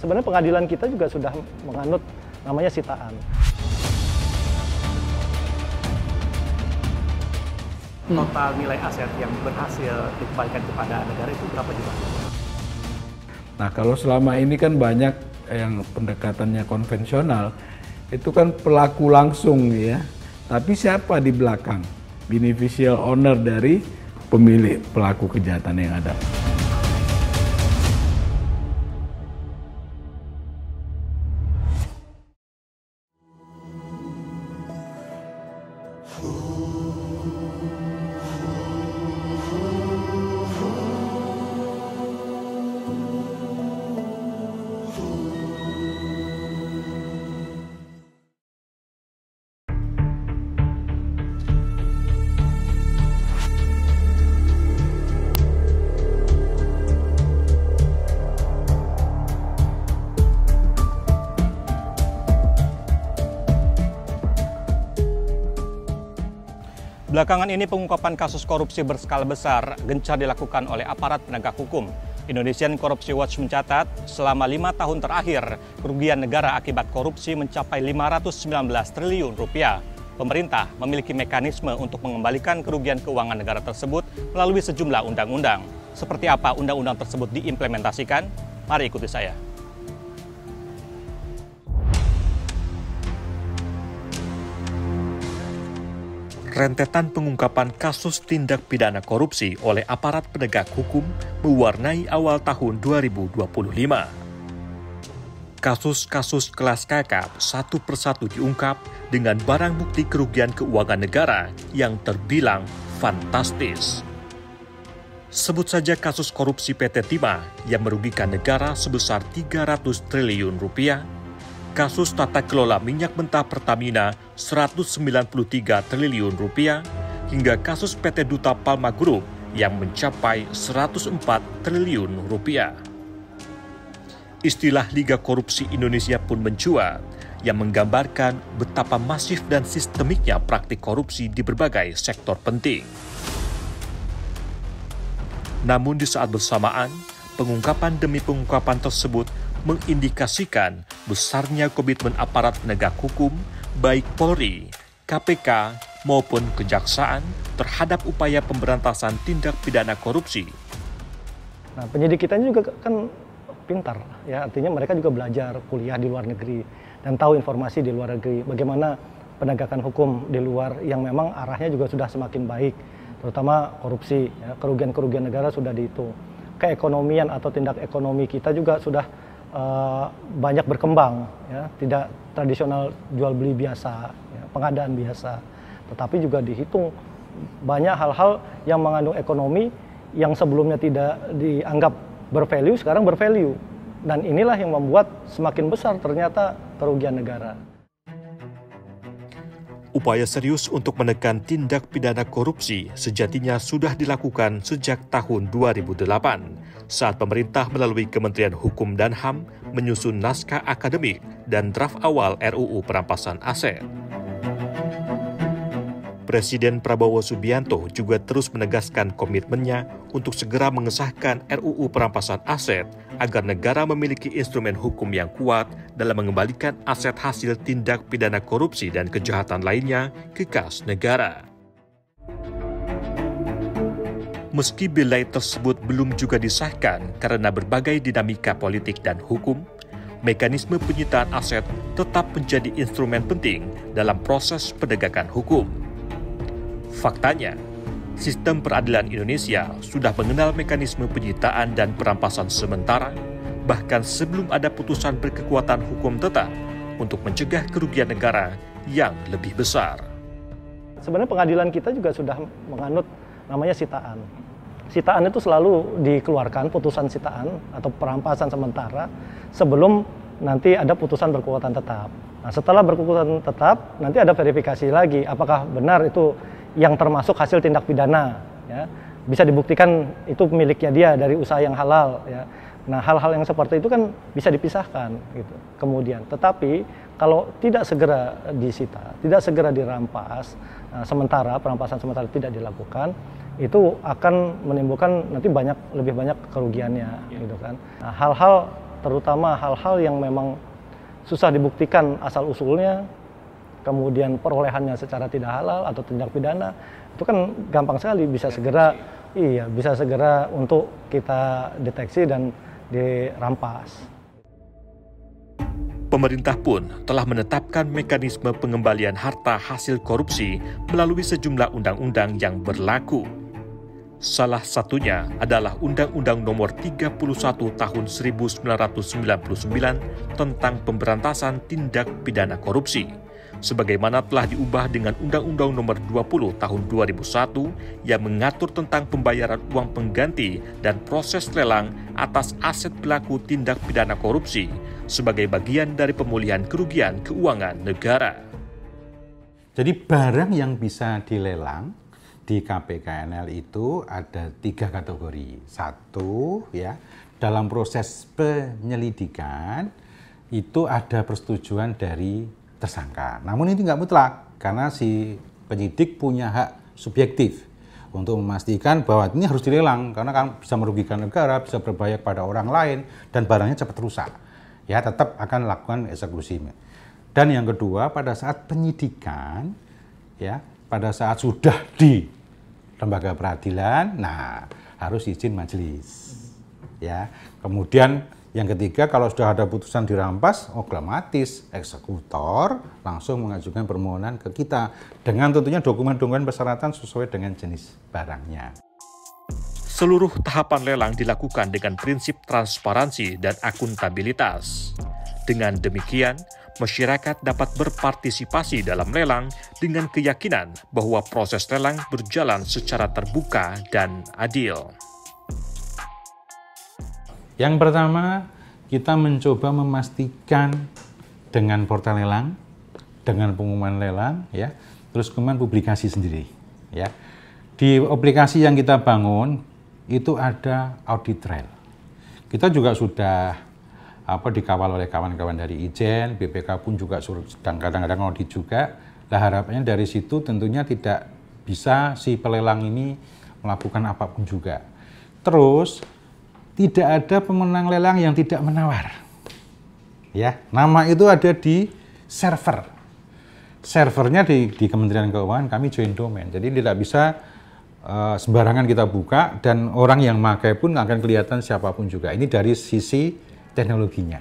Sebenarnya pengadilan kita juga sudah menganut namanya sitaan. Total nilai aset yang berhasil dikembalikan kepada negara itu berapa juga? Nah, kalau selama ini kan banyak yang pendekatannya konvensional, itu kan pelaku langsung ya. Tapi siapa di belakang? Beneficial owner dari pemilik pelaku kejahatan yang ada. Belakangan ini pengungkapan kasus korupsi berskala besar gencar dilakukan oleh aparat penegak hukum. Indonesian Corruption Watch mencatat, selama 5 tahun terakhir, kerugian negara akibat korupsi mencapai 519 triliun rupiah. Pemerintah memiliki mekanisme untuk mengembalikan kerugian keuangan negara tersebut melalui sejumlah undang-undang. Seperti apa undang-undang tersebut diimplementasikan? Mari ikuti saya. Rentetan pengungkapan kasus tindak pidana korupsi oleh aparat penegak hukum mewarnai awal tahun 2025. Kasus-kasus kelas kakap satu persatu diungkap dengan barang bukti kerugian keuangan negara yang terbilang fantastis. Sebut saja kasus korupsi PT Timah yang merugikan negara sebesar 300 triliun rupiah, kasus tata kelola minyak mentah Pertamina 193 triliun rupiah, hingga kasus PT Duta Palma Group yang mencapai 104 triliun rupiah. Istilah Liga Korupsi Indonesia pun mencuat, yang menggambarkan betapa masif dan sistemiknya praktik korupsi di berbagai sektor penting. Namun di saat bersamaan, pengungkapan demi pengungkapan tersebut mengindikasikan besarnya komitmen aparat penegak hukum, baik Polri, KPK, maupun Kejaksaan terhadap upaya pemberantasan tindak pidana korupsi. Nah, penyidik kita ini juga kan pintar, ya, artinya mereka juga belajar kuliah di luar negeri dan tahu informasi di luar negeri, bagaimana penegakan hukum di luar yang memang arahnya juga sudah semakin baik, terutama korupsi, ya, kerugian-kerugian negara sudah dihitung. Keekonomian atau tindak ekonomi kita juga sudah banyak berkembang, ya, tidak tradisional jual beli biasa, ya, pengadaan biasa, tetapi juga dihitung banyak hal-hal yang mengandung ekonomi yang sebelumnya tidak dianggap bervalue, sekarang bervalue, dan inilah yang membuat semakin besar ternyata kerugian negara. Upaya serius untuk menekan tindak pidana korupsi sejatinya sudah dilakukan sejak tahun 2008 saat pemerintah melalui Kementerian Hukum dan HAM menyusun naskah akademik dan draft awal RUU Perampasan Aset. Presiden Prabowo Subianto juga terus menegaskan komitmennya untuk segera mengesahkan RUU Perampasan Aset agar negara memiliki instrumen hukum yang kuat dalam mengembalikan aset hasil tindak pidana korupsi dan kejahatan lainnya ke kas negara. Meski bilai tersebut belum juga disahkan karena berbagai dinamika politik dan hukum, mekanisme penyitaan aset tetap menjadi instrumen penting dalam proses penegakan hukum. Faktanya, sistem peradilan Indonesia sudah mengenal mekanisme penyitaan dan perampasan sementara, bahkan sebelum ada putusan berkekuatan hukum tetap untuk mencegah kerugian negara yang lebih besar. Sebenarnya pengadilan kita juga sudah menganut namanya sitaan. Sitaan itu selalu dikeluarkan, putusan sitaan atau perampasan sementara, sebelum nanti ada putusan berkekuatan tetap. Nah, setelah berkekuatan tetap, nanti ada verifikasi lagi, apakah benar itu yang termasuk hasil tindak pidana, ya, bisa dibuktikan itu miliknya dia dari usaha yang halal, ya. Nah, hal-hal yang seperti itu kan bisa dipisahkan, gitu. Kemudian, tetapi kalau tidak segera disita, tidak segera dirampas, sementara perampasan sementara tidak dilakukan, itu akan menimbulkan nanti lebih banyak kerugiannya, gitu kan. Nah, hal-hal terutama hal-hal yang memang susah dibuktikan asal-usulnya, kemudian perolehannya secara tidak halal atau tindak pidana, itu kan gampang sekali bisa segera, bisa segera untuk kita deteksi dan dirampas. Pemerintah pun telah menetapkan mekanisme pengembalian harta hasil korupsi melalui sejumlah undang-undang yang berlaku. Salah satunya adalah Undang-Undang Nomor 31 Tahun 1999 tentang Pemberantasan Tindak Pidana Korupsi, sebagaimana telah diubah dengan Undang-Undang Nomor 20 Tahun 2001 yang mengatur tentang pembayaran uang pengganti dan proses lelang atas aset pelaku tindak pidana korupsi sebagai bagian dari pemulihan kerugian keuangan negara. Jadi barang yang bisa dilelang di KPKNL itu ada 3 kategori. Satu, ya, dalam proses penyelidikan itu ada persetujuan dari tersangka. Namun ini nggak mutlak, karena si penyidik punya hak subjektif untuk memastikan bahwa ini harus dilelang, karena kan bisa merugikan negara, bisa berbahaya pada orang lain, dan barangnya cepat rusak. Ya, tetap akan lakukan eksekusi. Dan yang kedua, pada saat penyidikan, ya, pada saat sudah di lembaga peradilan, nah harus izin majelis. Ya, kemudian yang ketiga, kalau sudah ada putusan dirampas, otomatis eksekutor langsung mengajukan permohonan ke kita dengan tentunya dokumen-dokumen persyaratan sesuai dengan jenis barangnya. Seluruh tahapan lelang dilakukan dengan prinsip transparansi dan akuntabilitas. Dengan demikian, masyarakat dapat berpartisipasi dalam lelang dengan keyakinan bahwa proses lelang berjalan secara terbuka dan adil. Yang pertama, kita mencoba memastikan dengan portal lelang, dengan pengumuman lelang, ya, terus kemudian publikasi sendiri. Ya. Di aplikasi yang kita bangun, itu ada audit trail. Kita juga sudah dikawal oleh kawan-kawan dari Ijen, BPK pun juga sedang kadang-kadang audit juga. Nah, harapannya dari situ tentunya tidak bisa si pelelang ini melakukan apapun juga. Terus tidak ada pemenang lelang yang tidak menawar. Ya, nama itu ada di server. Servernya di Kementerian Keuangan, kami join domain. Jadi tidak bisa sembarangan kita buka dan orang yang pakai pun akan kelihatan siapapun juga. Ini dari sisi teknologinya.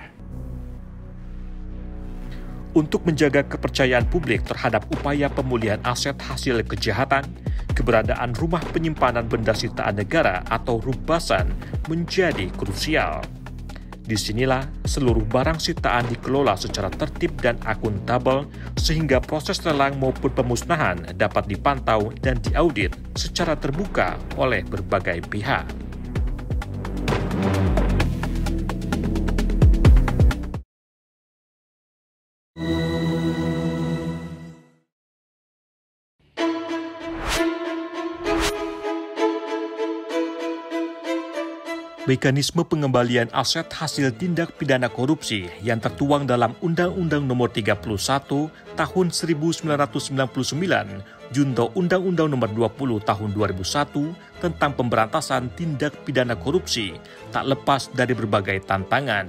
Untuk menjaga kepercayaan publik terhadap upaya pemulihan aset hasil kejahatan, keberadaan rumah penyimpanan benda sitaan negara atau rubasan menjadi krusial. Disinilah seluruh barang sitaan dikelola secara tertib dan akuntabel sehingga proses lelang maupun pemusnahan dapat dipantau dan diaudit secara terbuka oleh berbagai pihak. Mekanisme pengembalian aset hasil tindak pidana korupsi yang tertuang dalam Undang-Undang Nomor 31 Tahun 1999 junto Undang-Undang Nomor 20 Tahun 2001 tentang pemberantasan tindak pidana korupsi tak lepas dari berbagai tantangan.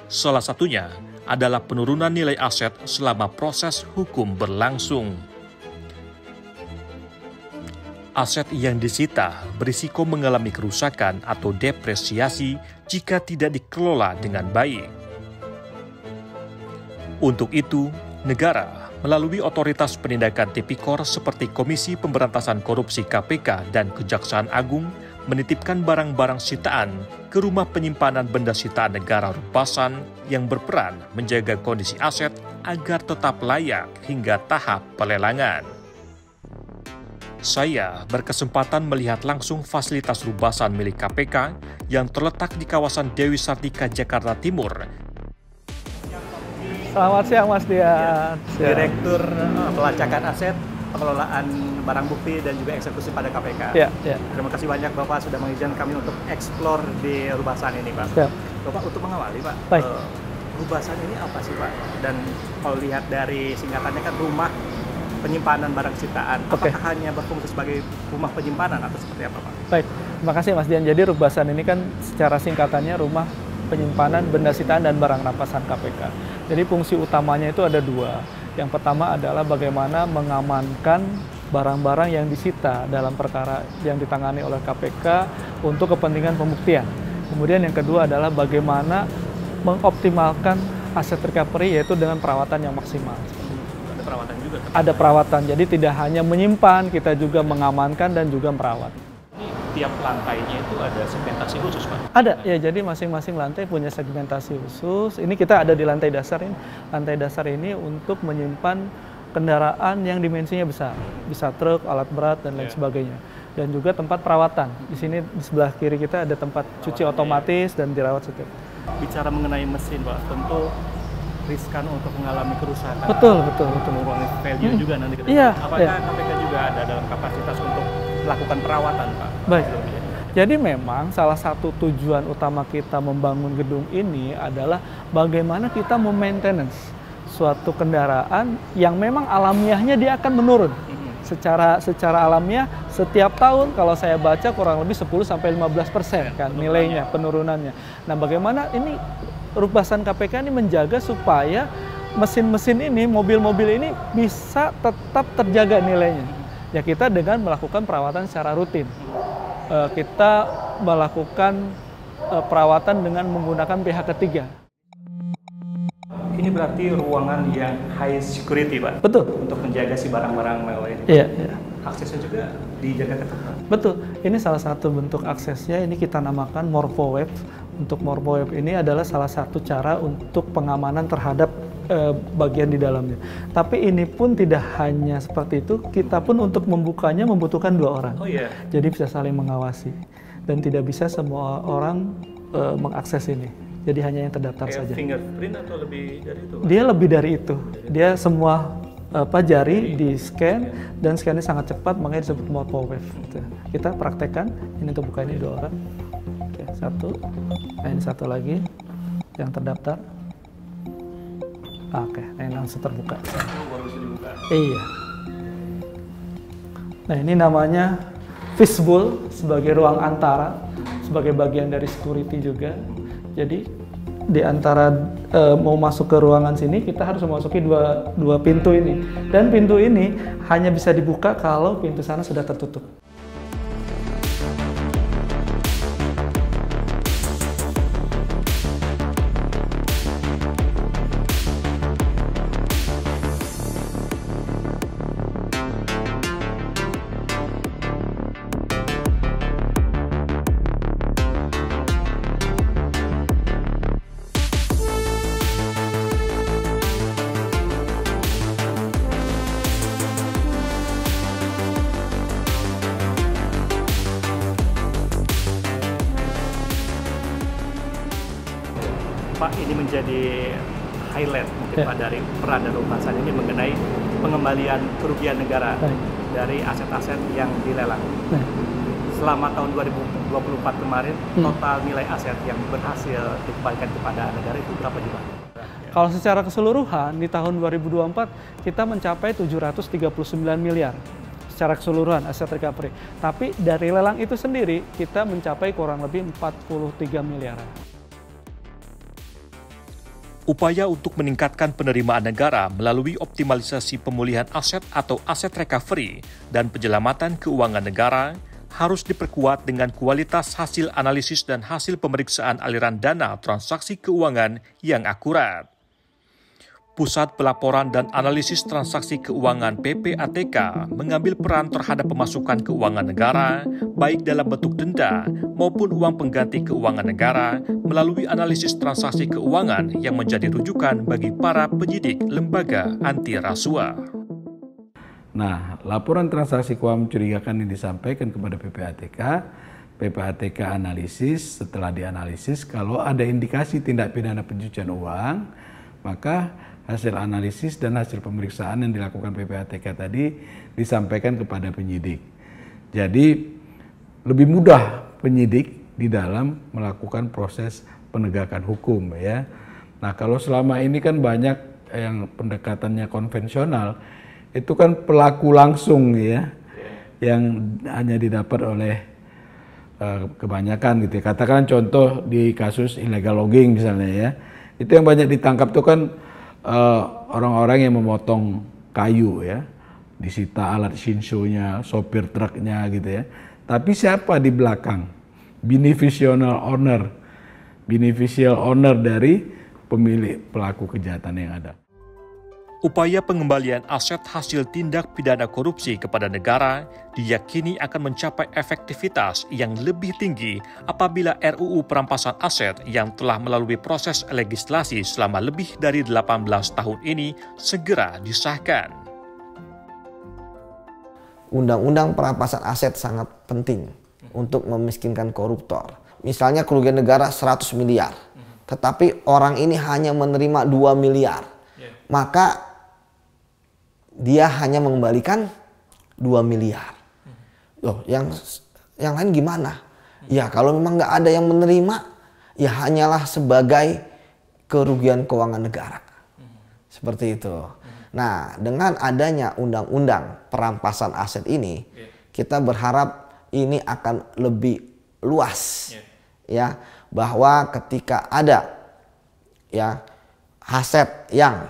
Salah satunya adalah penurunan nilai aset selama proses hukum berlangsung. Aset yang disita berisiko mengalami kerusakan atau depresiasi jika tidak dikelola dengan baik. Untuk itu, negara melalui otoritas penindakan tipikor seperti Komisi Pemberantasan Korupsi KPK dan Kejaksaan Agung menitipkan barang-barang sitaan ke rumah penyimpanan benda sitaan negara rupasan yang berperan menjaga kondisi aset agar tetap layak hingga tahap pelelangan. Saya berkesempatan melihat langsung fasilitas rubasan milik KPK yang terletak di kawasan Dewi Sartika, Jakarta Timur. Selamat siang Mas Dian. Direktur Pelacakan Aset, Pengelolaan Barang Bukti dan juga Eksekusi pada KPK. Ya. Terima kasih banyak Bapak sudah mengizinkan kami untuk eksplor di rubasan ini, Pak. Ya. Bapak, untuk mengawali, Pak, Baik. rubasan ini apa sih, Pak? Dan kalau lihat dari singkatannya kan rumah penyimpanan barang sitaan, apakah hanya berfungsi sebagai rumah penyimpanan atau seperti apa, Pak? Baik, terima kasih Mas Dian. Jadi rubasan ini kan secara singkatannya rumah penyimpanan, benda sitaan, dan barang rampasan KPK. Jadi fungsi utamanya itu ada dua. Yang pertama adalah bagaimana mengamankan barang-barang yang disita dalam perkara yang ditangani oleh KPK untuk kepentingan pembuktian. Kemudian yang kedua adalah bagaimana mengoptimalkan aset recovery, yaitu dengan perawatan yang maksimal. Ada perawatan juga? Ada perawatan, jadi tidak hanya menyimpan, kita juga mengamankan dan juga merawat. Ini tiap lantainya itu ada segmentasi khusus, Pak? Ada, ya, jadi masing-masing lantai punya segmentasi khusus. Ini kita ada di lantai dasar ini. Lantai dasar ini untuk menyimpan kendaraan yang dimensinya besar, bisa truk, alat berat, dan lain sebagainya. Dan juga tempat perawatan. Di sini di sebelah kiri kita ada tempat cuci otomatis dan dirawat setiap. Bicara mengenai mesin, Pak, tentu riskan untuk mengalami kerusakan. Betul. Mengurangi value juga nanti kita. Iya, Apakah iya. KPK juga ada dalam kapasitas untuk melakukan perawatan, Pak? Baik. Jadi memang salah satu tujuan utama kita membangun gedung ini adalah bagaimana kita memaintenance suatu kendaraan yang memang alamiahnya dia akan menurun. Secara alamiah setiap tahun kalau saya baca kurang lebih 10-15% kan nilainya, penurunannya. Nah, bagaimana ini Rubasan KPK ini menjaga supaya mesin-mesin ini, mobil-mobil ini bisa tetap terjaga nilainya. Ya, kita dengan melakukan perawatan secara rutin. Kita melakukan perawatan dengan menggunakan pihak ketiga. Ini berarti ruangan yang high security, Pak? Betul. Untuk menjaga si barang-barang mewah ini? Iya. Aksesnya juga dijaga ketat? Betul. Ini salah satu bentuk aksesnya, ini kita namakan MorphoWeb. Untuk MorphoWeb ini adalah salah satu cara untuk pengamanan terhadap bagian di dalamnya. Tapi ini pun tidak hanya seperti itu, kita pun untuk membukanya membutuhkan 2 orang. Oh iya? Jadi bisa saling mengawasi. Dan tidak bisa semua orang mengakses ini. Jadi hanya yang terdaftar saja. Fingerprint atau lebih dari itu? Dia lebih dari itu. Dia semua jari di scan dan scannya sangat cepat, makanya disebut MorphoWeb. Gitu. Kita praktekkan. Ini untuk buka ini 2 orang. Oke, 1. Nah, ini 1 lagi yang terdaftar. Oke, nah ini langsung terbuka. Baru bisa dibuka? Iya. Nah, ini namanya fishbowl sebagai ruang antara, sebagai bagian dari security juga. Jadi di antara mau masuk ke ruangan sini, kita harus memasuki dua pintu ini. Dan pintu ini hanya bisa dibuka kalau pintu sana sudah tertutup. Pak, ini menjadi highlight mungkin Pak dari peran dan Rubasan ini mengenai pengembalian kerugian negara dari aset-aset yang dilelang. Selama tahun 2024 kemarin, total nilai aset yang berhasil dikembalikan kepada negara itu berapa juga? Kalau secara keseluruhan di tahun 2024 kita mencapai 739 miliar secara keseluruhan aset recovery. Tapi dari lelang itu sendiri kita mencapai kurang lebih 43 miliaran. Upaya untuk meningkatkan penerimaan negara melalui optimalisasi pemulihan aset atau aset recovery dan penyelamatan keuangan negara harus diperkuat dengan kualitas hasil analisis dan hasil pemeriksaan aliran dana transaksi keuangan yang akurat. Pusat Pelaporan dan Analisis Transaksi Keuangan PPATK mengambil peran terhadap pemasukan keuangan negara, baik dalam bentuk denda maupun uang pengganti keuangan negara, melalui analisis transaksi keuangan yang menjadi rujukan bagi para penyidik lembaga anti rasuah. Nah, laporan transaksi keuangan mencurigakan yang disampaikan kepada PPATK, PPATK analisis, setelah dianalisis, kalau ada indikasi tindak pidana pencucian uang, maka hasil analisis dan hasil pemeriksaan yang dilakukan PPATK tadi disampaikan kepada penyidik. Jadi lebih mudah penyidik di dalam melakukan proses penegakan hukum ya. Nah, kalau selama ini kan banyak yang pendekatannya konvensional, itu kan pelaku langsung ya, yang hanya didapat oleh kebanyakan gitu ya. Katakan contoh di kasus illegal logging misalnya ya, itu yang banyak ditangkap tuh kan orang-orang yang memotong kayu ya, disita alat shinso-nya, sopir truknya gitu ya. Tapi siapa di belakang? Beneficial owner dari pemilik pelaku kejahatan yang ada. Upaya pengembalian aset hasil tindak pidana korupsi kepada negara diyakini akan mencapai efektivitas yang lebih tinggi apabila RUU perampasan aset yang telah melalui proses legislasi selama lebih dari 18 tahun ini segera disahkan. Undang-undang perampasan aset sangat penting untuk memiskinkan koruptor. Misalnya kerugian negara 100 miliar, tetapi orang ini hanya menerima 2 miliar. Maka dia hanya mengembalikan 2 miliar. Loh, yang lain gimana? Ya kalau memang nggak ada yang menerima, ya hanyalah sebagai kerugian keuangan negara. Seperti itu. Nah, dengan adanya undang-undang perampasan aset ini, kita berharap ini akan lebih luas. Ya, bahwa ketika ada ya aset yang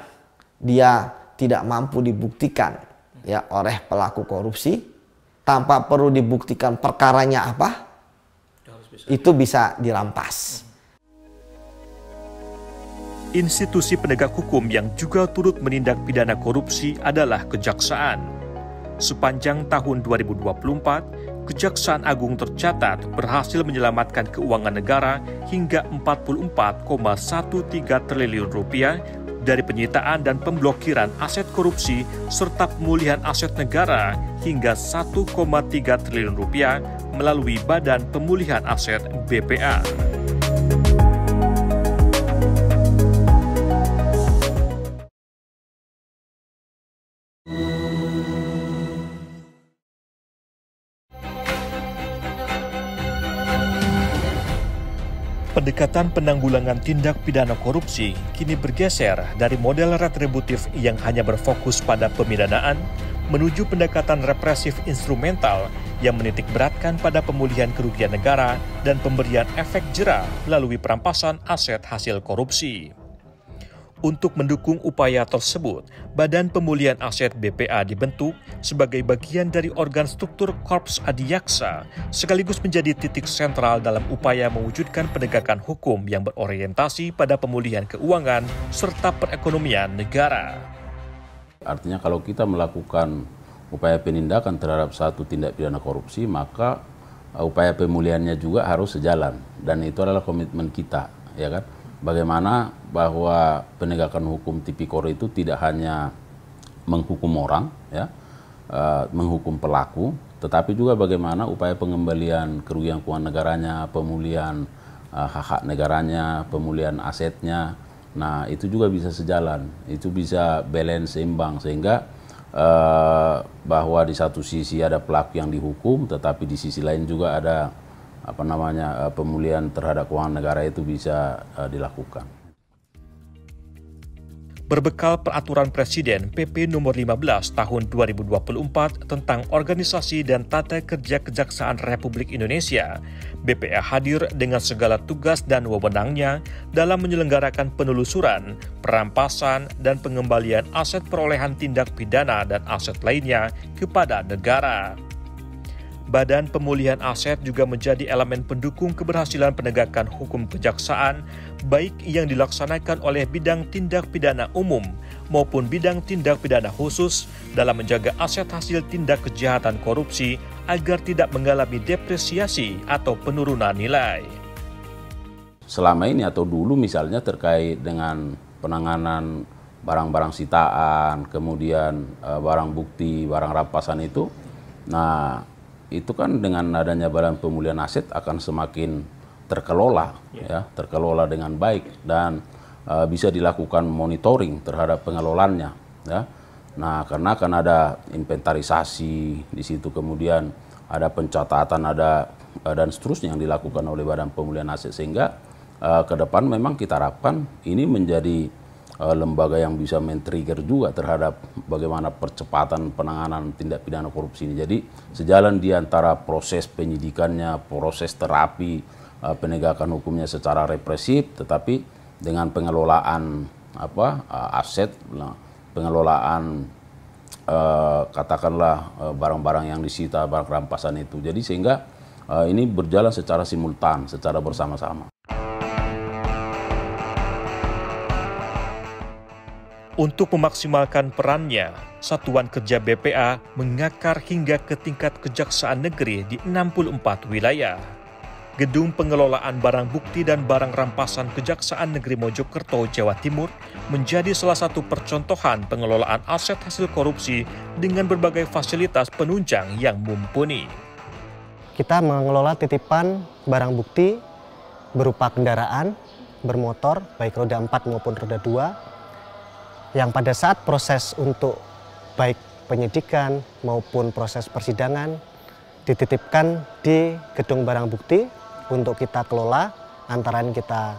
dia tidak mampu dibuktikan ya oleh pelaku korupsi, tanpa perlu dibuktikan perkaranya apa, itu bisa dirampas. Institusi penegak hukum yang juga turut menindak pidana korupsi adalah Kejaksaan. Sepanjang tahun 2024, Kejaksaan Agung tercatat berhasil menyelamatkan keuangan negara hingga 44,13 triliun rupiah dari penyitaan dan pemblokiran aset korupsi serta pemulihan aset negara hingga 1,3 triliun rupiah melalui Badan Pemulihan Aset BPA. Pendekatan penanggulangan tindak pidana korupsi kini bergeser dari model retributif yang hanya berfokus pada pemidanaan menuju pendekatan represif instrumental yang menitik beratkan pada pemulihan kerugian negara dan pemberian efek jera melalui perampasan aset hasil korupsi. Untuk mendukung upaya tersebut, Badan Pemulihan Aset BPA dibentuk sebagai bagian dari organ struktur Korps Adiaksa, sekaligus menjadi titik sentral dalam upaya mewujudkan penegakan hukum yang berorientasi pada pemulihan keuangan serta perekonomian negara. Artinya kalau kita melakukan upaya penindakan terhadap satu tindak pidana korupsi, maka upaya pemulihannya juga harus sejalan, dan itu adalah komitmen kita, ya kan? Bagaimana bahwa penegakan hukum tipikor itu tidak hanya menghukum orang, ya, menghukum pelaku, tetapi juga bagaimana upaya pengembalian kerugian keuangan negaranya, pemulihan hak-hak negaranya, pemulihan asetnya. Nah, itu juga bisa sejalan, itu bisa balance, seimbang, sehingga bahwa di satu sisi ada pelaku yang dihukum, tetapi di sisi lain juga ada pemulihan terhadap keuangan negara itu bisa dilakukan. Berbekal peraturan Presiden PP nomor 15 tahun 2024 tentang organisasi dan tata kerja Kejaksaan Republik Indonesia, BPA hadir dengan segala tugas dan wewenangnya dalam menyelenggarakan penelusuran, perampasan, dan pengembalian aset perolehan tindak pidana dan aset lainnya kepada negara. Badan Pemulihan Aset juga menjadi elemen pendukung keberhasilan penegakan hukum kejaksaan, baik yang dilaksanakan oleh bidang tindak pidana umum maupun bidang tindak pidana khusus dalam menjaga aset hasil tindak kejahatan korupsi agar tidak mengalami depresiasi atau penurunan nilai. Selama ini atau dulu misalnya terkait dengan penanganan barang-barang sitaan, kemudian barang bukti, barang rampasan itu, nah itu kan dengan adanya Badan Pemulihan Aset akan semakin terkelola, ya, terkelola dengan baik, dan bisa dilakukan monitoring terhadap pengelolaannya, ya. Nah, karena akan ada inventarisasi di situ, kemudian ada pencatatan, ada dan seterusnya yang dilakukan oleh Badan Pemulihan Aset, sehingga ke depan memang kita harapkan ini menjadi lembaga yang bisa men-trigger juga terhadap bagaimana percepatan penanganan tindak pidana korupsi ini. Jadi sejalan di antara proses penyidikannya, proses terapi, penegakan hukumnya secara represif, tetapi dengan pengelolaan aset, pengelolaan katakanlah barang-barang yang disita, barang rampasan itu. Jadi sehingga ini berjalan secara simultan, secara bersama-sama. Untuk memaksimalkan perannya, Satuan Kerja BPA mengakar hingga ke tingkat kejaksaan negeri di 64 wilayah. Gedung Pengelolaan Barang Bukti dan Barang Rampasan Kejaksaan Negeri Mojokerto, Jawa Timur menjadi salah satu percontohan pengelolaan aset hasil korupsi dengan berbagai fasilitas penunjang yang mumpuni. Kita mengelola titipan barang bukti berupa kendaraan bermotor, baik roda 4 maupun roda 2, yang pada saat proses untuk baik penyidikan maupun proses persidangan dititipkan di gedung barang bukti untuk kita kelola, antara lain kita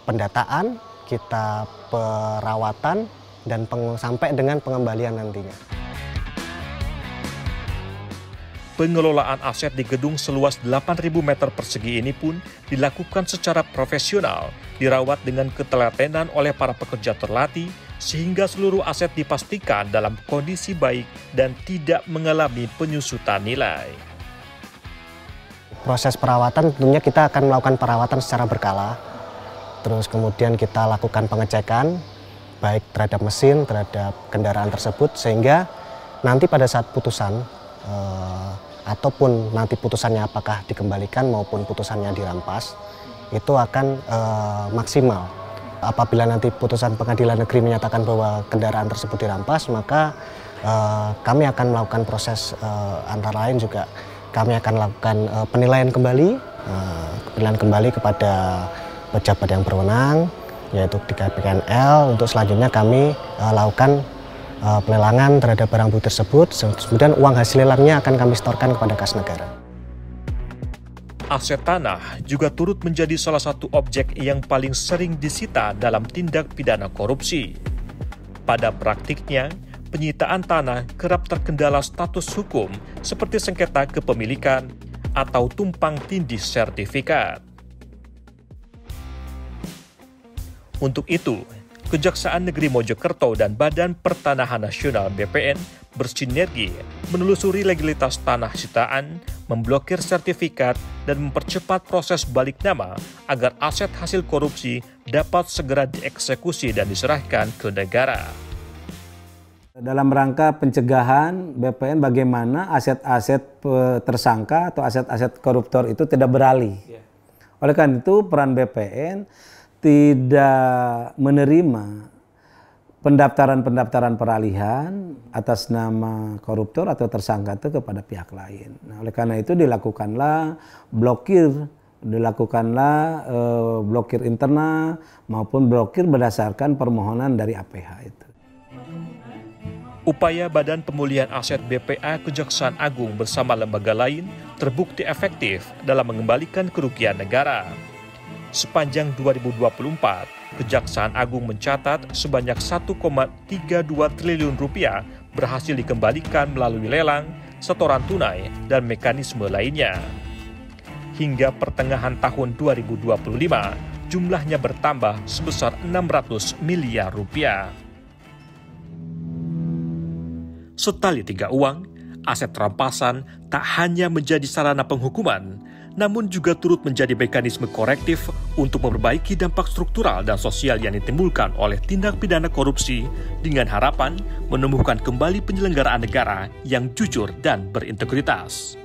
pendataan, kita perawatan, dan sampai dengan pengembalian nantinya. Pengelolaan aset di gedung seluas 8.000 meter persegi ini pun dilakukan secara profesional, dirawat dengan ketelatenan oleh para pekerja terlatih, sehingga seluruh aset dipastikan dalam kondisi baik dan tidak mengalami penyusutan nilai. Proses perawatan tentunya kita akan melakukan perawatan secara berkala, terus kemudian kita lakukan pengecekan, baik terhadap mesin, terhadap kendaraan tersebut, sehingga nanti pada saat putusan, ataupun nanti putusannya apakah dikembalikan maupun putusannya dirampas, itu akan maksimal. Apabila nanti putusan pengadilan negeri menyatakan bahwa kendaraan tersebut dirampas, maka kami akan melakukan proses antara lain juga kami akan lakukan penilaian kembali kepada pejabat yang berwenang, yaitu di KPKNL. Untuk selanjutnya kami lakukan pelelangan terhadap barang bukti tersebut, kemudian uang hasil lelangnya akan kami setorkan kepada kas negara. Aset tanah juga turut menjadi salah satu objek yang paling sering disita dalam tindak pidana korupsi. Pada praktiknya, penyitaan tanah kerap terkendala status hukum seperti sengketa kepemilikan atau tumpang tindih sertifikat. Untuk itu, Kejaksaan Negeri Mojokerto dan Badan Pertanahan Nasional BPN bersinergi menelusuri legalitas tanah sitaan, memblokir sertifikat, dan mempercepat proses balik nama agar aset hasil korupsi dapat segera dieksekusi dan diserahkan ke negara. Dalam rangka pencegahan BPN bagaimana aset-aset tersangka atau aset-aset koruptor itu tidak beralih. Oleh karena itu peran BPN tidak menerima pendaftaran peralihan atas nama koruptor atau tersangka itu kepada pihak lain. Nah, oleh karena itu dilakukanlah blokir internal maupun blokir berdasarkan permohonan dari APH itu. Upaya Badan Pemulihan Aset BPA Kejaksaan Agung bersama lembaga lain terbukti efektif dalam mengembalikan kerugian negara. Sepanjang 2024, Kejaksaan Agung mencatat sebanyak 1,32 triliun rupiah berhasil dikembalikan melalui lelang, setoran tunai, dan mekanisme lainnya. Hingga pertengahan tahun 2025, jumlahnya bertambah sebesar 600 miliar rupiah. Setali tiga uang, aset rampasan tak hanya menjadi sarana penghukuman, namun juga turut menjadi mekanisme korektif untuk memperbaiki dampak struktural dan sosial yang ditimbulkan oleh tindak pidana korupsi dengan harapan menumbuhkan kembali penyelenggaraan negara yang jujur dan berintegritas.